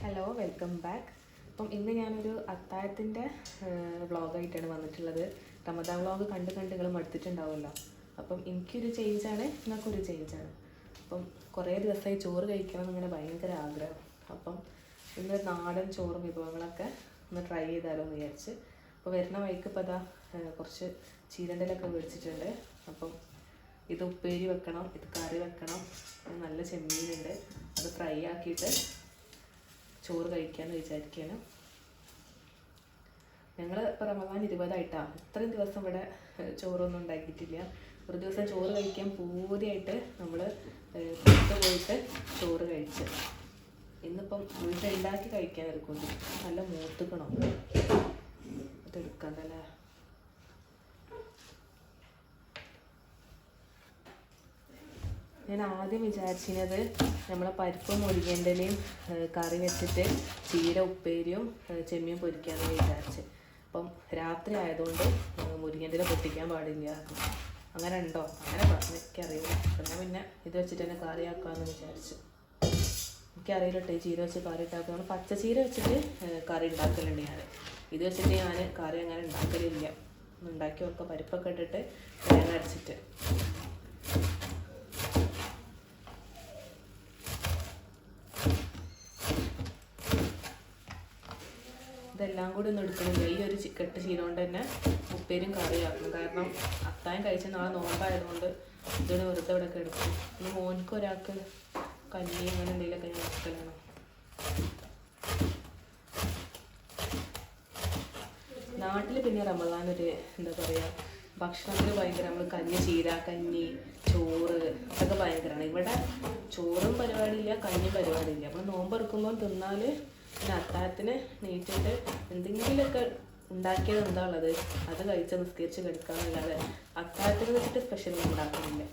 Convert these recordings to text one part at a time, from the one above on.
Hello, welcome back. അപ്പം ഇന്ന് ഞാനൊരു അത്താഴത്തിൻ്റെ വ്ളോഗായിട്ടാണ് വന്നിട്ടുള്ളത്. റമദാൻ വ്ളോഗ് കണ്ട് നിങ്ങൾ മടുത്തിട്ടുണ്ടാവുമല്ലോ. അപ്പം എനിക്കൊരു ചേഞ്ചാണ്, നിങ്ങൾക്കൊരു ചേഞ്ചാണ്. അപ്പം കുറേ ദിവസമായി ചോറ് കഴിക്കണം എന്നിങ്ങനെ ഭയങ്കര ആഗ്രഹം. അപ്പം ഇന്ന് നാടൻ ചോറും വിഭവങ്ങളൊക്കെ ഒന്ന് ട്രൈ ചെയ്താലോ എന്ന് വിചാരിച്ച്. അപ്പോൾ വരുന്ന വഴിക്ക് ഇപ്പോൾ അതാ കുറച്ച് ചീരണ്ടലൊക്കെ മേടിച്ചിട്ടുണ്ട്. അപ്പം ഇത് ഉപ്പേരി വെക്കണം, ഇത് കറി വെക്കണം, നല്ല ചെമ്മീനുണ്ട്, അത് ഫ്രൈ ആക്കിയിട്ട് ചോറ് കഴിക്കാമെന്ന് വിചാരിക്കുകയാണ്. ഞങ്ങൾ ഇപ്പോൾ റമദാൻ 20 ഇത്രയും ദിവസം ഇവിടെ ചോറൊന്നും ഉണ്ടാക്കിയിട്ടില്ല. ഒരു ദിവസം ചോറ് കഴിക്കാൻ പൂതിയായിട്ട് നമ്മൾ പുറത്ത് പോയിട്ട് ചോറ് കഴിച്ച്. ഇന്നിപ്പം വീട്ടിലുണ്ടാക്കി കഴിക്കാൻ എടുക്കുന്നു. നല്ല മൂത്തുക്കണം, അതെടുക്കാണ്ടല്ലേ. ഞാൻ ആദ്യം വിചാരിച്ചിരുന്നത് നമ്മളെ പരിപ്പും മുരിങ്ങൻ്റെലയും കറി വെച്ചിട്ട് ചീര ഉപ്പേരിയും ചെമ്മീൻ പൊരിക്കാമെന്ന് വിചാരിച്ച്. അപ്പം രാത്രി ആയതുകൊണ്ട് മുരിങ്ങൻ്റെല പൊട്ടിക്കാൻ പാടില്ല, അങ്ങനെ ഉണ്ടോ, അങ്ങനെ എനിക്കറിയില്ല. അപ്പം ഞാൻ പിന്നെ ഇത് വെച്ചിട്ട് തന്നെ കറിയാക്കാമെന്ന് വിചാരിച്ചു. എനിക്കറിയില്ല കേട്ടോ, ഈ ചീര വെച്ച് കറി ഉണ്ടാക്കുക. നമ്മൾ പച്ചച്ചീര വെച്ചിട്ട് കറി ഉണ്ടാക്കലുണ്ട് ഞാൻ. ഇത് വെച്ചിട്ട് ഞാൻ കറി അങ്ങനെ ഉണ്ടാക്കലില്ല. ഉണ്ടാക്കി വെക്കുക പരിപ്പൊക്കെ ഇട്ടിട്ട് തേങ്ങ അരച്ചിട്ട്. ഇതെല്ലാം കൂടി ഒന്നും എടുക്കണില്ല. ഈ ഒരു കെട്ട് ചീര കൊണ്ട് തന്നെ ഉപ്പേരും കറിയാക്കും. കാരണം അത്താഴം കഴിച്ച നാളെ നോമ്പായതുകൊണ്ട് ഇതിന് വെറുതെ ഇവിടെ ഒക്കെ എടുക്കും. ഇനി മോനിക്ക് ഒരാൾക്ക് കഞ്ഞി അങ്ങനെ എന്തെങ്കിലുമൊക്കെ ഞാൻ വെക്കലാണ്. നാട്ടിൽ പിന്നെ റമദാൻ ഒരു എന്താ പറയുക, ഭക്ഷണത്തിൽ ഭയങ്കര, നമ്മൾ കഞ്ഞി, ചീര കഞ്ഞി, ചോറ് അതൊക്കെ ഭയങ്കരമാണ്. ഇവിടെ ചോറും പരിപാടിയില്ല, കഞ്ഞിയും പരിപാടിയില്ല. നമ്മൾ നോമ്പെടുക്കുമ്പോൾ തിന്നാൽ പിന്നെ അത്താഴത്തിന് നീറ്റിട്ട് എന്തെങ്കിലുമൊക്കെ ഉണ്ടാക്കിയത് എന്താ ഉള്ളത് അത് കഴിച്ച് നിസ്കരിച്ച് കിടക്കാമെന്നല്ലാതെ അത്താഴത്തിന് വെച്ചിട്ട് സ്പെഷ്യൽ ഉണ്ടാക്കുന്നില്ല.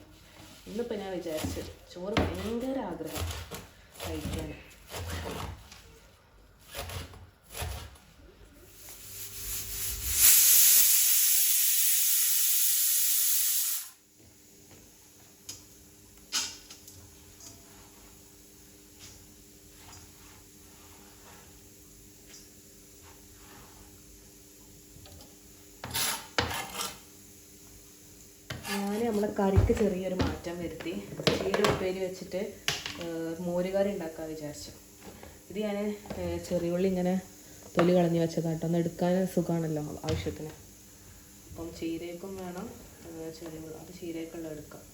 ഇന്നിപ്പോൾ ഞാൻ വിചാരിച്ചു ചോറ് ഭയങ്കര ആഗ്രഹം കഴിക്കാൻ. നമ്മളെ കറിക്ക് ചെറിയൊരു മാറ്റം വരുത്തി. ചീര ഉപ്പേരി വെച്ചിട്ട് മോരുകറി ഉണ്ടാക്കാൻ വിചാരിച്ചു. ഇത് ഞാൻ ചെറിയുള്ളി ഇങ്ങനെ തൊലി കളഞ്ഞ് വെച്ചതാട്ടോ, ഒന്ന് എടുക്കാൻ സുഖമാണല്ലോ ആവശ്യത്തിന്. അപ്പം ചീരയ്ക്കും വേണം ചെറിയുള്ളി, അത് ചീരയ്ക്കുള്ള എടുക്കാം.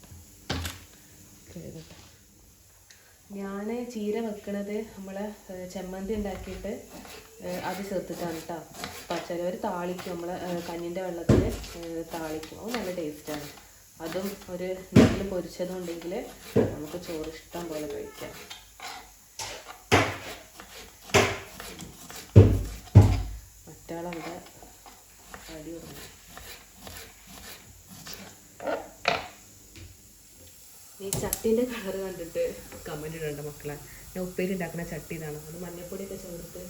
ഞാൻ ചീര വെക്കണത് നമ്മളെ ചെമ്മന്തി ഉണ്ടാക്കിയിട്ട് അത് ചേർത്തിട്ടാണ് കേട്ടോ. അപ്പം ചിലവർ താളിക്കും, നമ്മളെ കഞ്ഞിൻ്റെ വെള്ളത്തിൽ താളിക്കും, അത് നല്ല ടേസ്റ്റാണ്. അതും ഒരു നെല്ല് പൊരിച്ചതുണ്ടെങ്കിൽ നമുക്ക് ചോറ് ഇഷ്ടം പോലെ കഴിക്കാം. മറ്റാളവിടെ അടി കൊടുക്കും. ഈ ചട്ടീൻ്റെ കളർ കണ്ടിട്ട് കമൻറ്റ് ഇടേണ്ട മക്കളെ. ഞാൻ ഉപ്പേരി ഉണ്ടാക്കുന്ന ചട്ടി ഇതാണ്. അത് മഞ്ഞൾപ്പൊടിയൊക്കെ ചേർത്ത്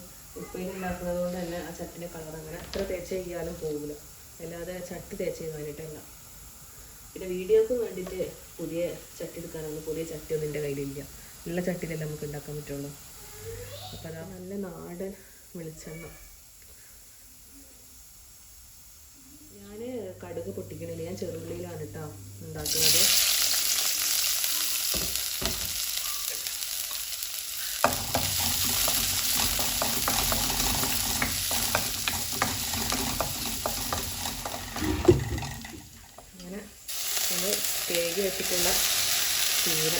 ഉപ്പേരി ഉണ്ടാക്കുന്നത് കൊണ്ട് തന്നെ ആ ചട്ടിൻ്റെ കളർ അങ്ങനെ എത്ര തേച്ച് ചെയ്യാലും പോകില്ല. അല്ലാതെ ചട്ടി തേച്ച് ചെയ്യാനായിട്ടല്ല. പിന്നെ വീഡിയോക്ക് വേണ്ടിയിട്ട് പുതിയ ചട്ടി എടുക്കാനൊന്നും പുതിയ ചട്ടിയൊന്നും എൻ്റെ കയ്യിലില്ല. നല്ല ചട്ടിയിലല്ലേ നമുക്ക് ഉണ്ടാക്കാൻ പറ്റുള്ളൂ. അപ്പോൾ അതാ നല്ല നാടൻ വെളിച്ചെണ്ണ. ഞാൻ കടുക് പൊട്ടിക്കണില്ല, ഞാൻ ചെറുള്ളിയിലാണ് കേട്ടോ ഉണ്ടാക്കുന്നത്. കേക്ക് വെച്ചിട്ടുള്ള ചീര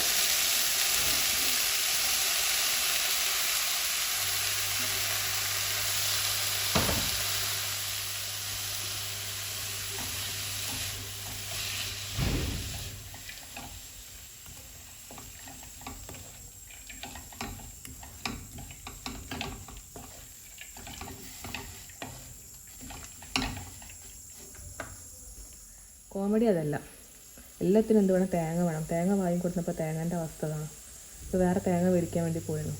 കോമഡി അതല്ല, എല്ലാത്തിനും എന്ത് വേണം, തേങ്ങ വേണം. തേങ്ങ വാങ്ങിക്കൊടുത്തപ്പോൾ തേങ്ങേൻ്റെ അവസ്ഥ കാണാം. ഇപ്പോൾ വേറെ തേങ്ങ മേടിക്കാൻ വേണ്ടി പോയിരുന്നു.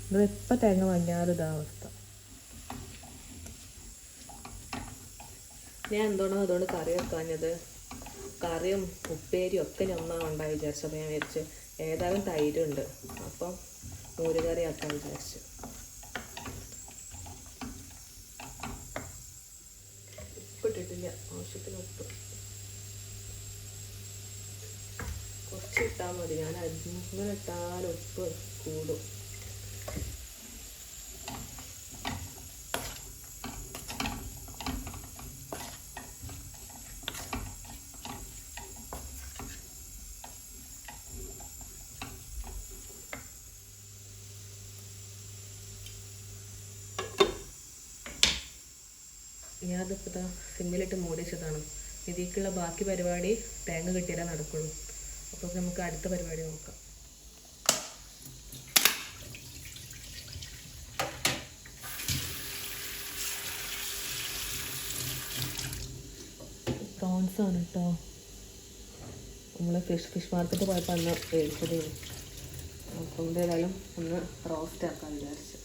ഇത് എപ്പോൾ തേങ്ങ വാങ്ങിയാലും ഇതാ അവസ്ഥ. ഞാൻ എന്തുകൊണ്ടാണ് അതുകൊണ്ട് കറി വെക്കാഞ്ഞത്. കറിയും ഉപ്പേരിയും ഒക്കെ ഒന്നാണ് ഉണ്ടായി വിചാരിച്ചപ്പോൾ ഞാൻ വിചാരിച്ച് ഏതായാലും തൈരുണ്ട്, അപ്പം മോരുകറി ആക്കാൻ വിചാരിച്ചു. ഉപ്പിട്ടിട്ടില്ല, ആവശ്യത്തിന് ഉപ്പ് കുറച്ച് ഇട്ടാൽ മതി. ഞാൻ അങ്ങനെ ഇട്ടാൽ ഉപ്പ് കൂടും. ഞാനതിപ്പോൾ സിമ്മിലിട്ട് മൂടി വെച്ചതാണ്. ഇതിലേക്കുള്ള ബാക്കി പരിപാടി തേങ്ങ കിട്ടിയാലേ നടക്കുള്ളൂ. അപ്പോൾ നമുക്ക് അടുത്ത പരിപാടി നോക്കാം. പ്രോൺസാണ് കേട്ടോ. നമ്മൾ ഫിഷ് മാർക്കറ്റ് പോയപ്പോൾ അന്ന് മേടിച്ചതേ. അപ്പം ഏതായാലും ഒന്ന് റോസ്റ്റ് ആക്കാൻ വിചാരിച്ചു.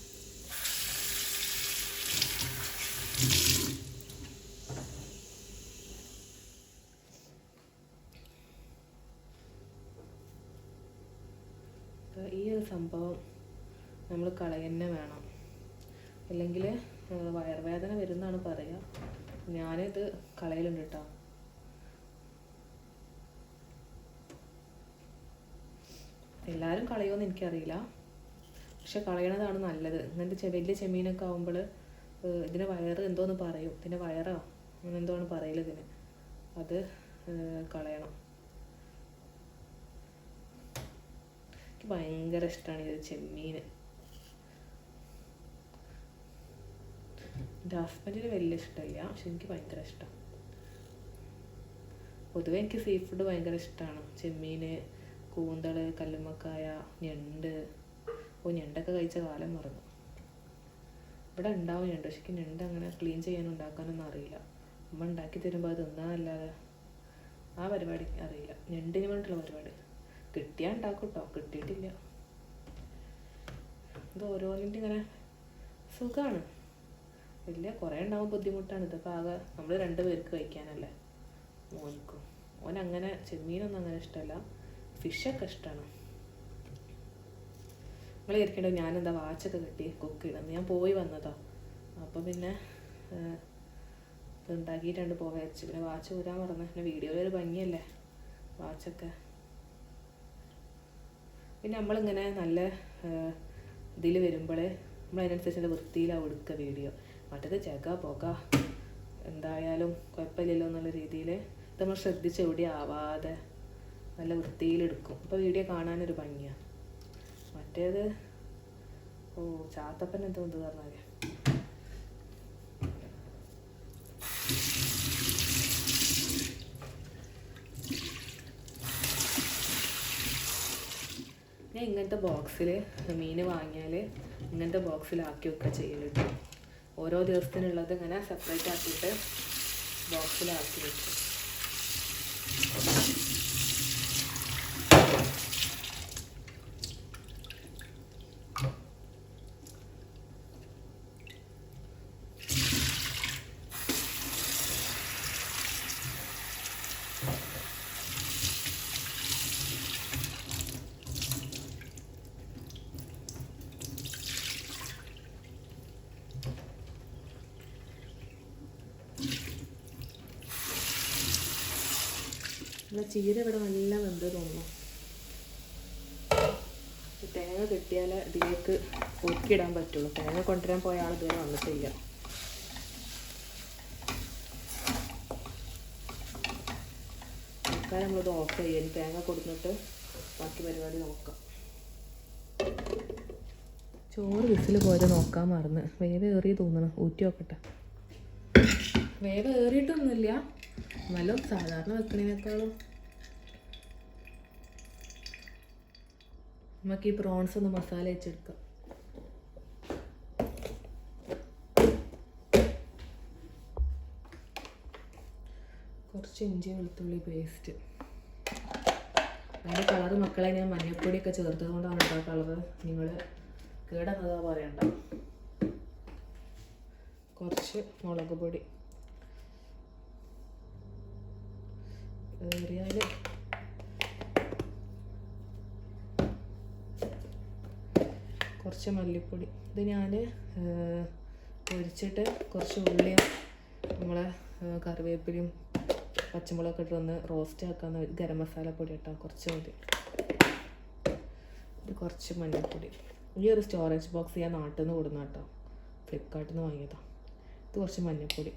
ഈ ഒരു സംഭവം നമ്മൾ കളയന്നെ വേണം, അല്ലെങ്കിൽ വയറുവേദന വരുന്നതാണ് പറയുക. ഞാനിത് കളയലുണ്ട് കേട്ടോ. എല്ലാവരും കളയുമെന്ന് എനിക്കറിയില്ല, പക്ഷെ കളയണതാണ് നല്ലത്. ഇങ്ങനത്തെ വലിയ ചെമ്മീനൊക്കെ ആകുമ്പോൾ ഇതിന് വയറ് എന്തോന്ന് പറയും, ഇതിൻ്റെ വയറോ അങ്ങനെ എന്തോന്ന് പറയല് ഇതിന്. അത് കളയണം. എനിക്ക് ഭയങ്കര ഇഷ്ടമാണ് ഇത് ചെമ്മീൻ. എൻ്റെ ഹസ്ബൻഡിന് വലിയ ഇഷ്ടമില്ല, പക്ഷെ എനിക്ക് ഭയങ്കര ഇഷ്ടം. പൊതുവെ എനിക്ക് സീ ഫുഡ് ഭയങ്കര ഇഷ്ടമാണ്. ചെമ്മീൻ, കൂന്തൾ, കല്ലുമ്മക്കായ, ഞണ്ട്. ഞണ്ടൊക്കെ കഴിച്ച കാലം മറന്നു. ഇവിടെ ഉണ്ടാവും ഞണ്ട്, പക്ഷെ എനിക്ക് ഞണ്ട് അങ്ങനെ ക്ലീൻ ചെയ്യാനും ഉണ്ടാക്കാനൊന്നും അറിയില്ല. അമ്മ ഉണ്ടാക്കി തരുമ്പോൾ അത് തിന്നാന്നല്ലാതെ ആ പരിപാടി അറിയില്ല. ഞണ്ടിന് വേണ്ടിയിട്ടുള്ള പരിപാടി കിട്ടിയാൽ ഉണ്ടാക്കും കേട്ടോ, കിട്ടിയിട്ടില്ല. ഇത് ഓരോന്നിൻ്റെ ഇങ്ങനെ സുഖമാണ്. വലിയ കുറേ ഉണ്ടാവും, ബുദ്ധിമുട്ടാണ്. ഇതൊക്കെ ആകെ നമ്മൾ 2 പേർക്ക് കഴിക്കാനല്ലേ, മോനിക്കും. അങ്ങനെ ചെമ്മീനൊന്നും അങ്ങനെ ഇഷ്ടമല്ല, ഫിഷൊക്കെ ഇഷ്ടമാണ്. നിങ്ങൾ ഇരിക്കേണ്ടത് ഞാനെന്താ വാച്ചൊക്കെ കെട്ടി കുക്ക് ചെയ്യണം. ഞാൻ പോയി വന്നതാ, അപ്പോൾ പിന്നെ ഉണ്ടാക്കിയിട്ടുണ്ട് പോകാൻ വെച്ച്. പിന്നെ വാച്ച് ഊരാൻ പറഞ്ഞു. പിന്നെ വീഡിയോയിൽ ഒരു ഭംഗിയല്ലേ വാച്ചൊക്കെ. പിന്നെ നമ്മളിങ്ങനെ നല്ല ഇതിൽ വരുമ്പോൾ നമ്മളതിനനുസരിച്ച് വൃത്തിയിലാണ് എടുക്കുക വീഡിയോ. മറ്റേത് പുക എന്തായാലും കുഴപ്പമില്ലല്ലോ എന്നുള്ള രീതിയിൽ ഇത് നമ്മൾ ശ്രദ്ധിച്ച് എവിടെ ആവാതെ നല്ല വൃത്തിയിലെടുക്കും. അപ്പോൾ വീഡിയോ കാണാനൊരു ഭംഗിയാണ്. മറ്റേത് ചാത്തപ്പൻ എന്തോ എന്ത് പറഞ്ഞാൽ ഞാൻ ഇങ്ങനത്തെ ബോക്സിൽ മീൻ വാങ്ങിയാൽ ഇങ്ങനത്തെ ബോക്സിലാക്കി വെക്കുക ചെയ്യലുണ്ട്. ഓരോ ദിവസത്തിനുള്ളത് ഇങ്ങനെ സെപ്പറേറ്റ് ആക്കിയിട്ട് ബോക്സിലാക്കി വെക്കും. ചീര ഇവിടെ നല്ല വെന്ത് തോന്നുന്നു. തേങ്ങ കിട്ടിയാൽ ഇതിലേക്ക് ഒതുക്കിയിടാൻ പറ്റുള്ളൂ. തേങ്ങ കൊണ്ടുവരാൻ പോയ ആൾ ഇതുവരെ വന്നിട്ടില്ല. ആൾക്കാർ നമ്മളിത് ഓഫ് ചെയ്യാൻ തേങ്ങ കൊടുത്തിട്ട് ബാക്കി പരിപാടി നോക്കാം. ചോറ് വിസിൽ പോയത് നോക്കാൻ മറന്ന്. വേവ് ഏറി തോന്നണം, ഊറ്റി നോക്കട്ടെ. വേവ് ഏറിയിട്ടൊന്നുമില്ല, എന്നാലും സാധാരണ വെക്കണേനേക്കാളും. നമുക്ക് ഈ പ്രോൺസ് ഒന്ന് മസാല വെച്ചെടുക്കാം. കുറച്ച് ഇഞ്ചി വെളുത്തുള്ളി പേസ്റ്റ്. അതിൻ്റെ കളറ് മക്കളെ ഞാൻ മഞ്ഞൾപ്പൊടിയൊക്കെ ചേർത്തത് കൊണ്ടാണ് കേട്ടോ കളറ്. നിങ്ങൾ കേടെന്നതാ പറയണ്ട. കുറച്ച് മുളക് പൊടി ഏറിയാൽ കുറച്ച് മല്ലിപ്പൊടി. ഇത് ഞാൻ പൊരിച്ചിട്ട് കുറച്ച് ഉള്ളിയും നമ്മളെ കറിവേപ്പിലയും പച്ചമുളകൊക്കെ ഇട്ട് ഒന്ന് റോസ്റ്റ് ആക്കാമെന്ന്. ഗരം മസാലപ്പൊടി കേട്ടോ, കുറച്ച് മതി. ഇത് കുറച്ച് മഞ്ഞൾപ്പൊടി. ഈ ഒരു സ്റ്റോറേജ് ബോക്സ് ഞാൻ നാട്ടിൽ നിന്ന് കൊടുക്കുന്ന കേട്ടോ, ഫ്ലിപ്കാർട്ടിൽ നിന്ന് വാങ്ങിയതാണ്. ഇത് കുറച്ച് മഞ്ഞൾപ്പൊടി.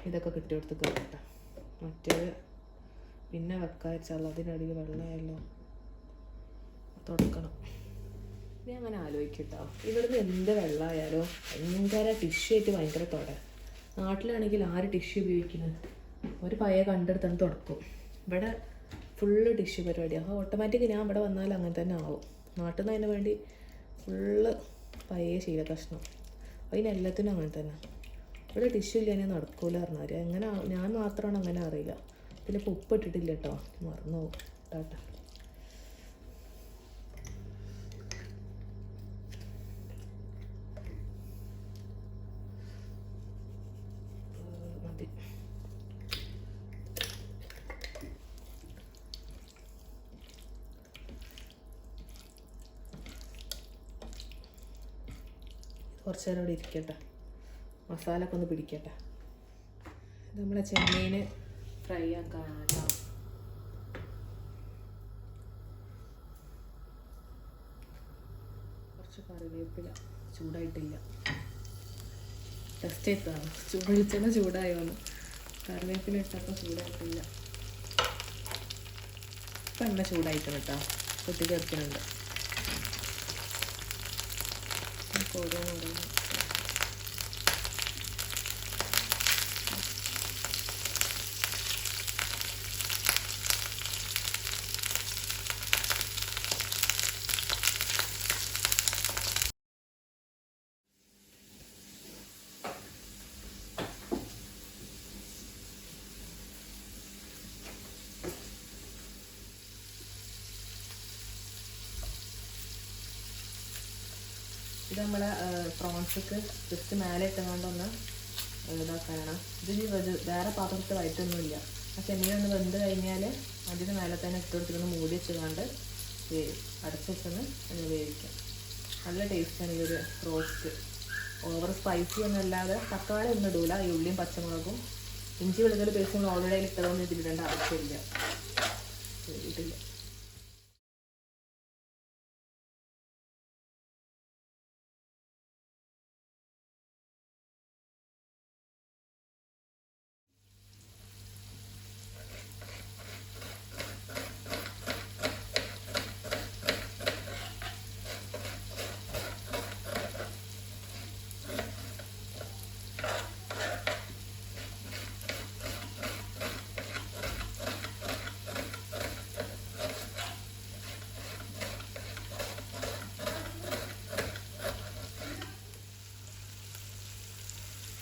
ഇതൊക്കെ കിട്ടിയെടുത്ത് കയറട്ടെ. മറ്റേത് പിന്നെ വെക്കാൻ വെച്ചാൽ അതിനടിയിൽ വെള്ളമായല്ലോ, തുടക്കണം. ഞാൻ അങ്ങനെ ആലോചിക്കട്ടോ, ഇവിടുന്ന് എന്ത് വെള്ളമായാലും ഭയങ്കര ടിഷ്യൂ ആയിട്ട് ഭയങ്കര തൊട. നാട്ടിലാണെങ്കിൽ ആര് ടിഷ്യൂ ഉപയോഗിക്കുന്നത്? ഒരു പയ്യെ കണ്ടെടുത്താണ് തുടക്കും. ഇവിടെ ഫുള്ള് ടിഷ്യൂ പരിപാടിയാണ്. അപ്പോൾ ഓട്ടോമാറ്റിക് ഞാൻ ഇവിടെ വന്നാൽ അങ്ങനെ തന്നെ ആവും. നാട്ടിൽ നിന്ന് അതിന് വേണ്ടി ഫുള്ള് പയ്യെ ശീല കഷ്ണം. അതിനെല്ലാത്തിനും അങ്ങനെ തന്നെ. ഇവിടെ ടിഷ്യൂ ഇല്ല നടക്കൂല പറഞ്ഞാൽ എങ്ങനെ, ഞാൻ മാത്രമാണ് അങ്ങനെ അറിയില്ല. പിന്നെ ഇപ്പോൾ ഉപ്പ് ഇട്ടിട്ടില്ല കേട്ടോ, മറന്നു പോകും. ടാറ്റ. മതി. കുറച്ച് നേരം ഇവിടെ ഇരിക്കട്ടെ, മസാല ഒക്കെ ഒന്ന് പിടിക്കട്ടെ. ഇത് നമ്മളെ ചെമ്മീൻ ഫ്രൈ ആക്കാനാണ് കേട്ടോ. കുറച്ച് കറിവേപ്പില ചൂടായിട്ടില്ല, ടെസ്റ്റ് ചെയ്തതാണ് വെളിച്ചെണ്ണ ചൂടായോന്ന്. കറിവേപ്പില ഇട്ടപ്പോൾ ചൂടായിട്ടില്ല. ഇപ്പം എണ്ണ ചൂടായിട്ടുണ്ട് കേട്ടോ, കൊത്തി ചേർക്കുന്നുണ്ട്. ഓരോന്ന് ഇത് നമ്മളെ പ്രോൺസൊക്കെ ജസ്റ്റ് മേലെ ഇട്ടുകൊണ്ടൊന്ന് ഇതാക്കാനാണ്. ഇത് വേറെ പാത്രത്തിൽ വയറ്റൊന്നുമില്ല. ആ ചെമ്മീനൊന്ന് വെന്ത് കഴിഞ്ഞാൽ അതിന് മേലെ തന്നെ ഇട്ട് കൊടുത്തിട്ടൊന്ന് മൂടി വെച്ചുകൊണ്ട് അടച്ച് വെച്ചൊന്ന് വേവിക്കാം. നല്ല ടേസ്റ്റാണ് ഈ ഒരു റോസ്റ്റ്. ഓവർ സ്പൈസി ഒന്നും അല്ലാതെ തക്കാളി ഒന്നും ഇടൂല. ഈ ഉള്ളിയും പച്ചമുളകും ഇഞ്ചി വെളുത്തുള്ളി പേസ്റ്റ് നമ്മൾ ഓൾറെഡി ഇട്ടതൊന്നും ഇതിലിടേണ്ട ആവശ്യമില്ല. ഇട്ടില്ല.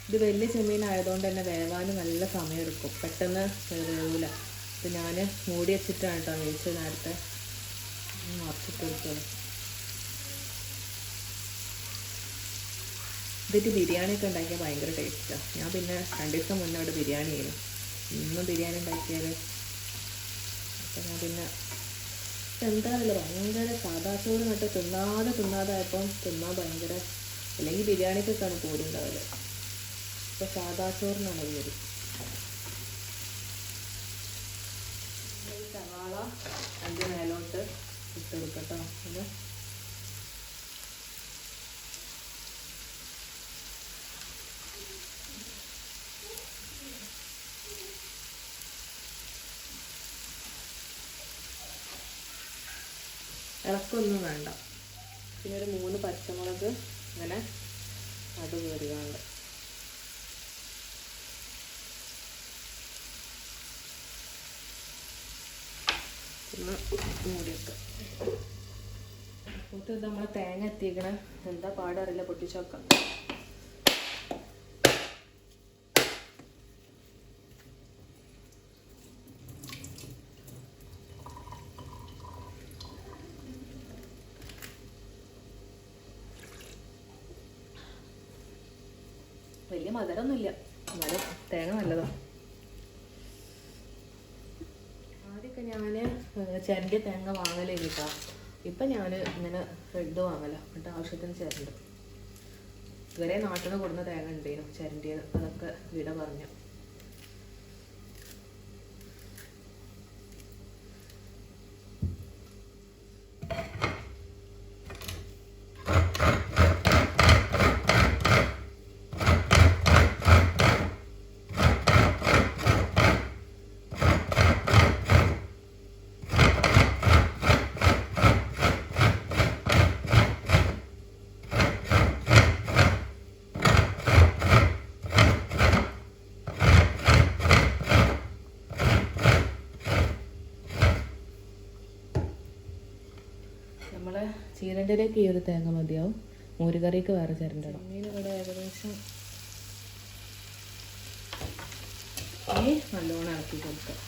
ഇത് വലിയ ചെമ്മീനായതുകൊണ്ട് തന്നെ വേവാൻ നല്ല സമയമെടുക്കും, പെട്ടെന്ന് വേവില്ല. അപ്പോൾ ഞാൻ മൂടി വെച്ചിട്ടാണ് കേട്ടോ വേവിച്ചത്. നേരത്തെ മറച്ചിട്ട് കൊടുത്തത്. ഇതിട്ട് ബിരിയാണിയൊക്കെ ഉണ്ടാക്കിയാൽ ഭയങ്കര ടേസ്റ്റാണ്. ഞാൻ പിന്നെ 2 ദിവസം മുന്നേ ഇവിടെ ബിരിയാണി ചെയ്യുന്നു. ഇന്നും ബിരിയാണി ഉണ്ടാക്കിയാൽ അപ്പം ഞാൻ പിന്നെ എന്താണല്ലോ ഭയങ്കര സാദാ ചോറ് നട്ട് തിന്നാതായപ്പം തിന്നാൻ ഭയങ്കര, അല്ലെങ്കിൽ ബിരിയാണിക്കൊക്കെയാണ് കൂടി ഉണ്ടാവില്ല. ഇപ്പോൾ സാദാ ചോറിനാണ് കൂടി. സവാള അതിൻ്റെ മേലോട്ട് ഇട്ടെടുക്കട്ടോ. പിന്നെ ഇളക്കൊന്നും വേണ്ട. പിന്നെ ഒരു 3 പച്ചമുളക് ഇങ്ങനെ അത് കയറിയാണ്ട് പിന്നെ മൂടിയിട്ട് ഇത് നമ്മൾ തേങ്ങ എത്തിക്കണ എന്താ പാടറിയില്ല, പൊട്ടിച്ചോക്കാം. വലിയ മധുരമൊന്നുമില്ല, എന്നാലും തേങ്ങ നല്ലതാണ്. ആദ്യമൊക്കെ ഞാൻ ചിരണ്ടിയ തേങ്ങ വാങ്ങലേക്കിട്ടാ. ഇപ്പം ഞാൻ ഇങ്ങനെ റെഡ് വാങ്ങല എന്നിട്ട് ആവശ്യത്തിന് ചേരണ്ട്. ഇതുവരെ നാട്ടിൽ നിന്ന് കൊടുന്ന തേങ്ങ ഉണ്ടേനും ചിരണ്ടിയത്, അതൊക്കെ വിട പറഞ്ഞു. നമ്മളെ ചീരണ്ടിലേക്ക് ഈ ഒരു തേങ്ങ മതിയാവും. മോരുകറിക്ക് വേറെ ചിരണ്ടണം. മീൻ ഇവിടെ ഏകദേശം നല്ലോണം ആക്കി കൊടുക്കാം.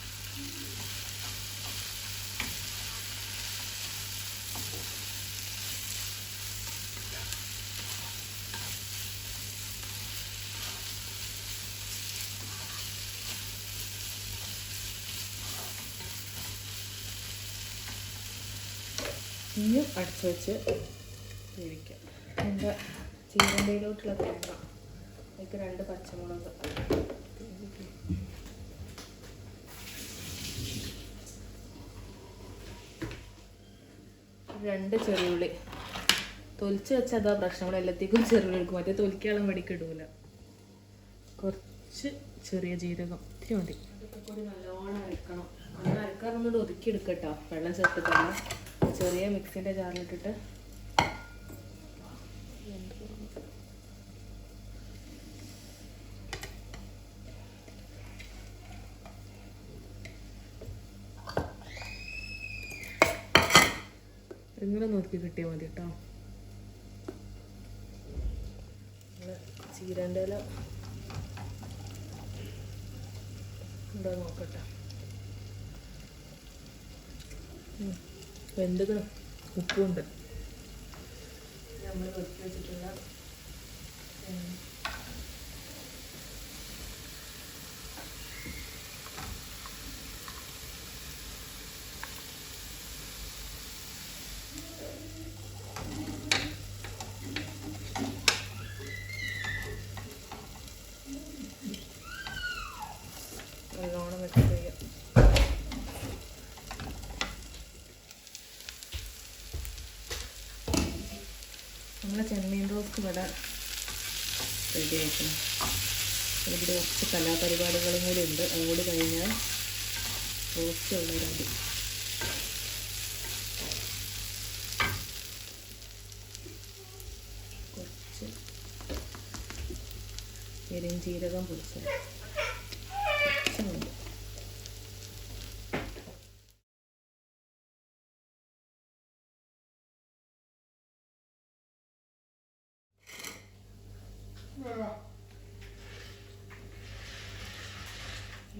ഇനിയും അടച്ചു വെച്ച് വേവിക്കാം. എൻ്റെ ചീരണ്ടയിലോട്ടുള്ള തേങ്ങ, അതിലേക്ക് 2 പച്ചമുളക്, 2 ചെറിയുള്ളി. തൊലിച്ച് വെച്ചാൽ അതാ പ്രശ്നം, എല്ലാത്തേക്കും ചെറിയുള്ളി എടുക്കും, മറ്റേ തൊലിക്കാളം വടിക്ക് ഇടൂല. കുറച്ച് ചെറിയ ജീരകം, ഇത്തിരി മതി. അതൊക്കെ കൂടി നല്ലോണം അരക്കണം. അങ്ങനെ അരക്കാറൊന്നുകൂടി ഒതുക്കി എടുക്കട്ടോ, വെള്ളം ചേർത്തിട്ടല്ല. ചെറിയ മിക്സിൻ്റെ ജാറിലിട്ടിട്ട് ഇങ്ങനെ നോക്കി കിട്ടിയാൽ മതി കേട്ടോ. ചീരൻ്റെ ഇല ഉണ്ടോ നോക്കട്ടെ. വെന്തുക്കണം, ഉപ്പുണ്ട്. നമ്മൾ വെട്ടി വെച്ചിട്ടുള്ള നല്ലോണം വെട്ടി ചെയ്യാം. നമ്മളെ ചെമ്മീൻ റോസ്റ്റ് ഇവിടെ റെഡി ആയിരിക്കണം. ഇവിടെ കുറച്ച് കലാപരിപാടികളും കൂടി ഉണ്ട്. അതുകൂടി കഴിഞ്ഞാൽ റോസ്റ്റ് ഉള്ള റെഡി. കുറച്ച് പെരുംജീരകം പൊടിച്ചത് കുറച്ചുണ്ട്.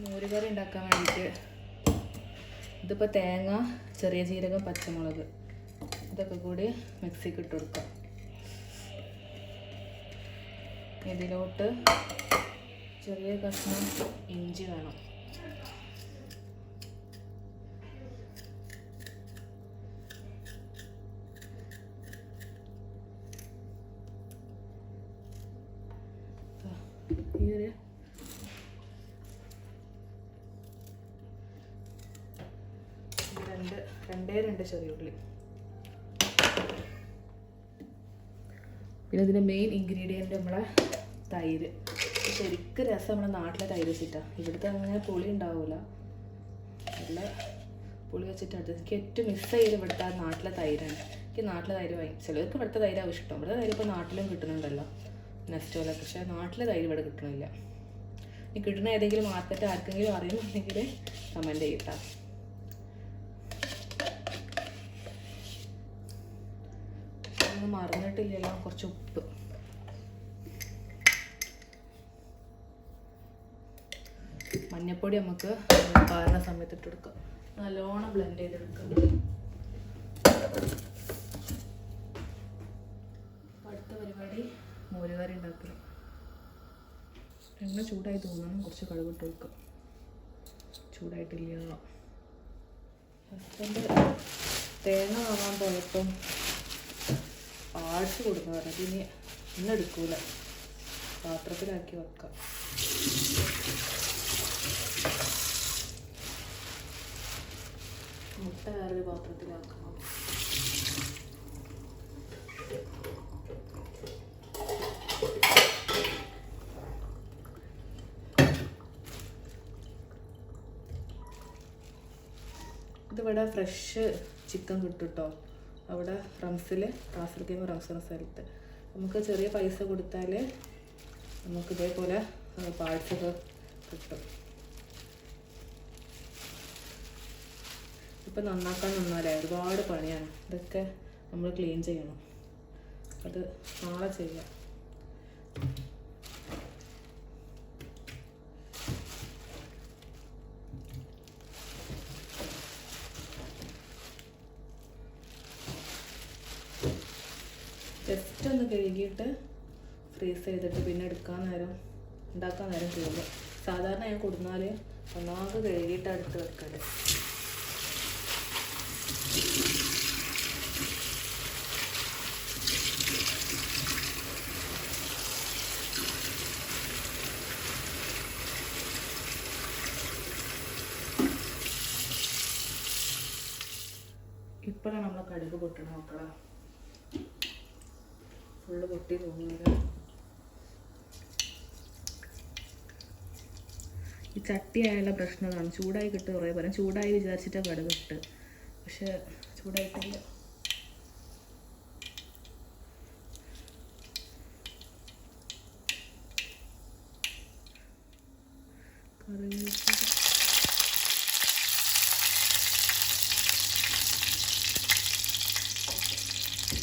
മോരുകറി ഉണ്ടാക്കാൻ വേണ്ടിയിട്ട് ഇതിപ്പോൾ തേങ്ങ, ചെറിയ ജീരകം, പച്ചമുളക് ഇതൊക്കെ കൂടി മിക്സിക്ക് ഇട്ട് കൊടുക്കാം. ഇതിലോട്ട് ചെറിയ കഷ്ണം ഇഞ്ചി വേണം. ഈ ഒരു രണ്ട് ചെറിയ ഉള്ളി. പിന്നെ ഇതിൻ്റെ മെയിൻ ഇൻഗ്രീഡിയൻറ്റ് നമ്മളെ തൈര്. ശരിക്കും രസം നമ്മളെ നാട്ടിലെ തൈര് വെച്ചിട്ടാണ്. ഇവിടുത്തെ അങ്ങനെ പുളി ഉണ്ടാവില്ല, നല്ല പുളി വെച്ചിട്ടാണ്. എനിക്ക് ഏറ്റവും മിസ് ചെയ്ത് ഇവിടുത്തെ നാട്ടിലെ തൈരാണ്. എനിക്ക് നാട്ടിലെ തൈര് ചിലർക്ക് ഇവിടുത്തെ തൈരാവും ഇഷ്ടം. ഇവിടുത്തെ തൈര് ഇപ്പോൾ നാട്ടിലും കിട്ടുന്നുണ്ടല്ലോ നെസ്റ്റോലൊക്കെ, പക്ഷേ നാട്ടിലെ തൈര് ഇവിടെ കിട്ടണില്ല. ഇനി കിട്ടുന്ന ഏതെങ്കിലും മാർക്കറ്റ് ആർക്കെങ്കിലും അറിയുന്നുണ്ടെങ്കിൽ കമൻറ്റ് ചെയ്യട്ടാ. ഒന്നും മറന്നിട്ടില്ലല്ലോ. കുറച്ച് ഉപ്പ്, മഞ്ഞപ്പൊടി നമുക്ക് പാരണ സമയത്ത് ഇട്ട് കൊടുക്കാം. നല്ലോണം ബ്ലെൻഡ് ചെയ്തെടുക്കാം. അടുത്ത പരിപാടി മോരുകറി ഉണ്ടാക്കുക. എണ്ണ ചൂടായി തോന്നണം, കുറച്ച് കടുകിട്ട് വെക്കാം. ചൂടായിട്ടില്ല. ഹസ്ബൻഡ് തേങ്ങ വാങ്ങാൻ പോയപ്പം പാഴ്സ് കൊടുക്കുന്നു പറഞ്ഞത് ഇനി ഇന്നെടുക്കൂല, പാത്രത്തിലാക്കി വെക്കാം. മുട്ട വേറൊരു പാത്രത്തിലാക്കണം. ഇതിവിടെ ഫ്രഷ് ചിക്കൻ കിട്ടും കേട്ടോ, അവിടെ റംസിൽ, റാസൽ ഗെയിം റംസ് എന്ന സ്ഥലത്ത്. നമുക്ക് ചെറിയ പൈസ കൊടുത്താൽ നമുക്ക് ഇതേപോലെ പാഴ്സൊക്കെ കിട്ടും. ഇപ്പം നന്നാക്കാൻ നിന്നാലേ ഒരുപാട് പണിയാണ്, ഇതൊക്കെ നമ്മൾ ക്ലീൻ ചെയ്യണം. അത് നാളെ ചെയ്യാം. ജസ്റ്റ് ഒന്ന് കഴുകിയിട്ട് ഫ്രീസ് ചെയ്തിട്ട് പിന്നെ ഉണ്ടാക്കാൻ നേരം കഴുകും. സാധാരണ ഞാൻ കൊടുന്നാൽ ഒന്നാമത് കഴുകിയിട്ട് അടുത്ത് വെക്കല്. ഇപ്പോഴാണ് നമ്മളെ കടുക് പൊട്ടണം മക്കളെ. ഫുള്ള് പൊട്ടി തോന്നുന്നത്. ഈ ചട്ടി ആയുള്ള പ്രശ്നമാണ്, ചൂടായി കിട്ടും. കുറേ പറയാം ചൂടായി വിചാരിച്ചിട്ടാണ് കടുക് ഇട്ട്, പക്ഷെ ചൂടായിട്ടില്ല.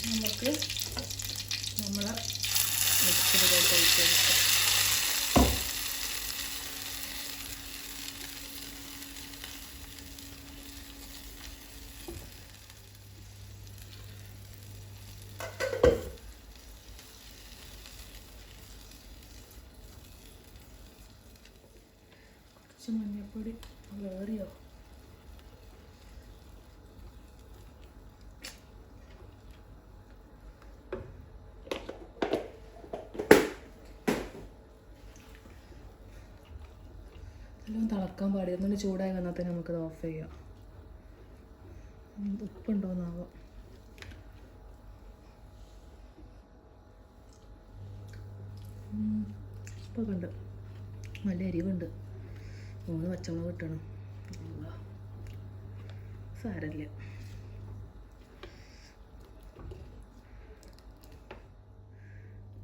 നമുക്ക് നമ്മളെ മിക്സിയിലോട്ട് ഒഴിച്ച് കൊടുക്കാം. കുറച്ച് മഞ്ഞൾപ്പൊടി വേറിയോ. എല്ലാം തിളക്കാൻ പാടില്ല, ഒന്നുകൊണ്ട് ചൂടായി വന്നാൽ തന്നെ നമുക്കത് ഓഫ് ചെയ്യാം. ഉപ്പുണ്ടോയെന്നാവാം. ഉപ്പൊക്കെ ഉണ്ട്, നല്ല എരിവുണ്ട്. 3 പച്ചമുളക് കിട്ടണം. സാരമില്ല.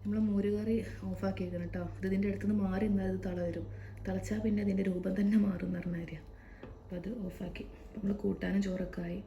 നമ്മൾ മോരുകറി ഓഫാക്കിയേക്കണം കേട്ടോ. ഇതിൻ്റെ അടുത്തുനിന്ന് മാറി നിന്നാൽ ഇത് തള വരും. തിളച്ചാൽ പിന്നെ അതിൻ്റെ രൂപം തന്നെ മാറും എന്ന് പറഞ്ഞ കാര്യം. അപ്പോൾ അത് ഓഫാക്കി. നമ്മൾ കൂട്ടാനും ചോറൊക്കെ ആയി.